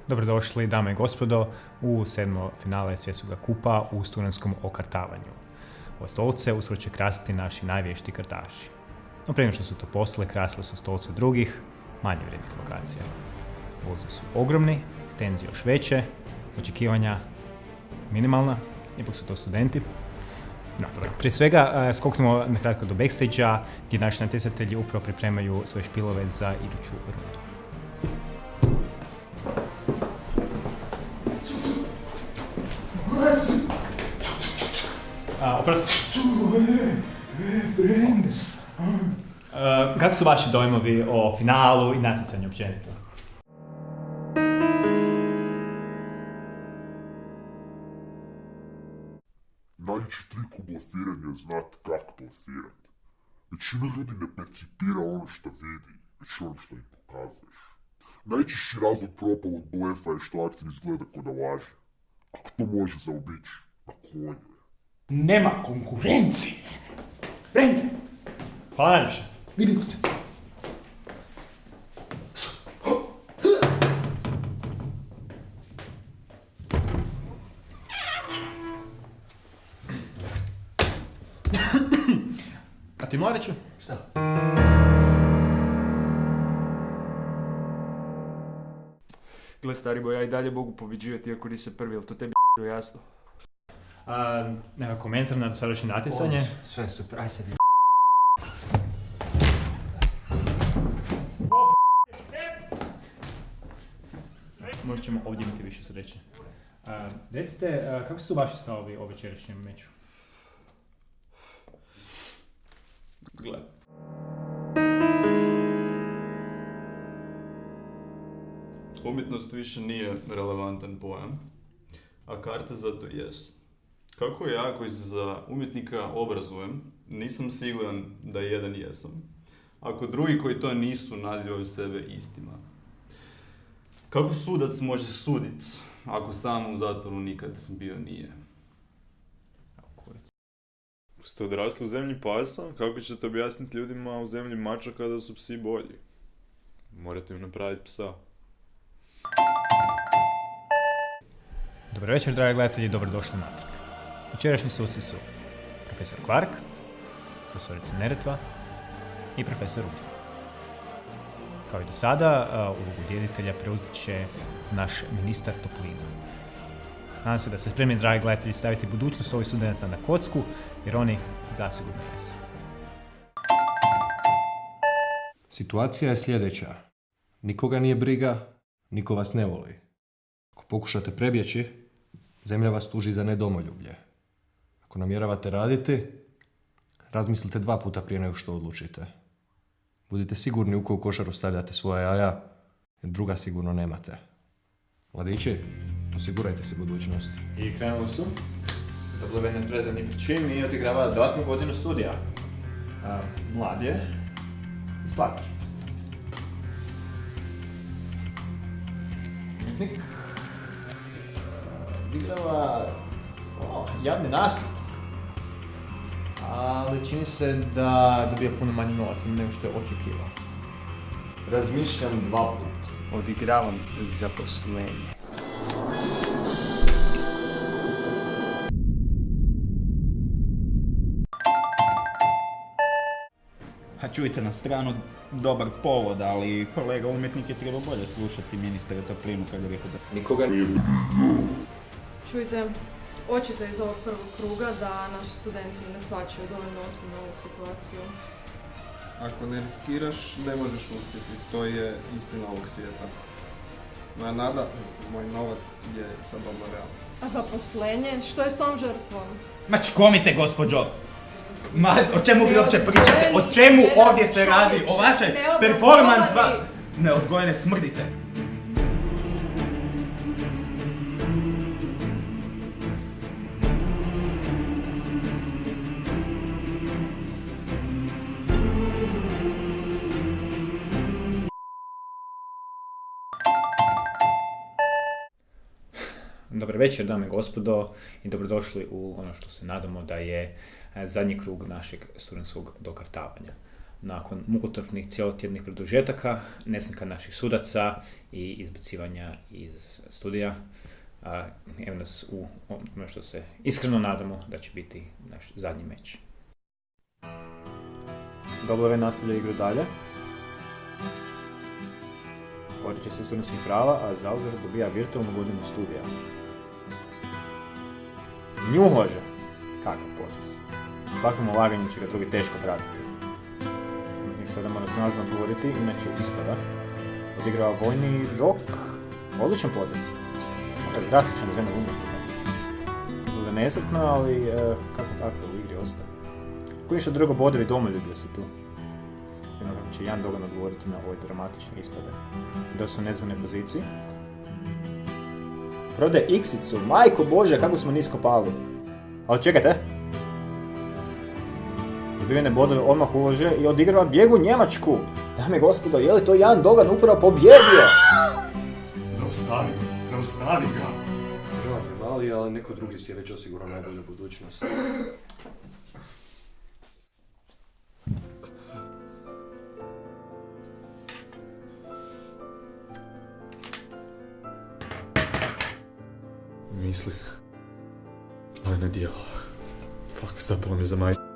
Dobrodošli, dame i gospodo, u 7. finale Svjetskog kupa u studentskom okartavanju. Ove stolce uskoro će krasiti naši najvješti kartaši. No prije što su to postale, krasile su stolce drugih, manje vrijednih lokacija. Ulozi su ogromni, tenzije još veće, očekivanja minimalna, ipak su to studenti. No, dobro. Prije svega, skoknemo na kratko do backstage-a, gdje naši natjecatelji upravo pripremaju svoje špilove za iduću rundu. Kako su vaši dojmovi o finalu i natjecanju općenito? Najveći trik u blofiranju je znati kako blofirati. Većina ljudi ne percipira ono što vidi, već ono što im pokazuješ. Najčešći razlog propalog blefa je što akter izgleda ko da laže. Ako to može zaobići, na konju je. Nema konkurencije. Brende, Hvala najljepše. vidimo se. A ti mladiću? Šta? Gle stari boj, ja i dalje mogu pobjeđivati iako nisi prvi, jel to tebi jasno? Nema komentar na dosadašnje natjecanje? Sve super, aj sad. Možda ćemo ovdje imati više sreće. Recite, kako su vaši stavovi o večerašnjem meču? Gle. Umjetnost više nije relevantan pojam, a karte zato jesu. Kako ja koji se za umjetnika obrazujem, nisam siguran da jedan jesam, ako drugi koji to nisu nazivaju sebe istima. Kako sudac može sudit, ako sam u zatvoru nikad bio nije? Ako ste odrasli u zemlji pasa, kako ćete objasniti ljudima u zemlji mača kada su psi bolji? Morate im napraviti psa. Dobar večer, dragi gledatelji, dobrodošli natrag. Večerašnji suci su profesor Kvark, profesorica Neretva i profesor Rudi. Kao i do sada, ulogu djelitelja preuzet će naš ministar Toplina. Nadam se da ste spremni, dragi gledatelji, staviti budućnost ovih studenta na kocku, jer oni zasigurno jesu. Situacija je sljedeća. Nikoga nije briga, niko vas ne voli. Ako pokušate prebjeći, zemlja vas tuži za nedomoljublje. Ako namjeravate raditi, razmislite 2 puta prije nego što odlučite. Budite sigurni u koju košaru stavljate svoja jaja, jer druga sigurno nemate. Mladići, osigurajte se budućnost. I krenuli su. Dobrovedne prezadnji pričin i odigrava dodatnu godinu studija. Mlad je. Isplatiš. Umjetnik. Odigrava javni nastup. Ali čini se da dobija puno manje novaca nego što je očekivao. Razmišljam 2 puta. Odigravam zaposlenje. A čujte, na stranu dobar povod, ali kolega umjetnik je trebao bolje slušati ministra Toplinu kad je rekao da Nikoga nije Čujte, očito iz ovog prvog kruga da naši studenti ne shvaćaju dovoljno ozbiljno ovu situaciju. Ako ne riskiraš, ne možeš uspjeti. To je istina ovog svijeta. Moja nada, moj novac je sad odmah realno. A zaposlenje? Što je s tom žrtvom? Ma čkomite, gospođo! Ma, o čemu vi uopće pričate? O čemu ovdje se radi? O vašoj performans neodgojene smrdite! Dobar večer, dame i gospodo, i dobrodošli u ono što se nadamo da je zadnji krug našeg studentskog dokartavanja. nakon mukotrpnih cijelotjednih produžetaka, nestanka naših sudaca i izbacivanja iz studija. Evo nas u ono što se iskreno nadamo da će biti naš zadnji meč. Doblove nastavlja igru dalje. Odriče se studentskih prava, a zauzor dobija virtualnu godinu studija. Njuhože! Kakav potez. Svakom ulaganju će ga drugi teško pratiti. Nek sada mora snažno odgovoriti, inače ispada. Odigrava vojni rok. Odličan potez. Drastičan za jednog umjetnika. Sada nesretno, ali kako u igri ostaje. Ako ništa drugo, bodovi domoljublja su tu. Jedno kako će Jan Dogan odgovoriti na ove dramatične ispade. Da su u nezvanoj poziciji. Prodaje X-icu, majko Bože, kako smo nisko pali. Ali čekajte. Dobivene bodove odmah ulože i odigrava bijeg u Njemačku. Dame i gospodo, je li to Jan Dogan upravo pobjedio? Zaustavi ga! Žao je mali, ali neko drugi si je već osigurao najbolju budućnost. Mislih, ali ne djelo. Fuck, zapalo mi za majku.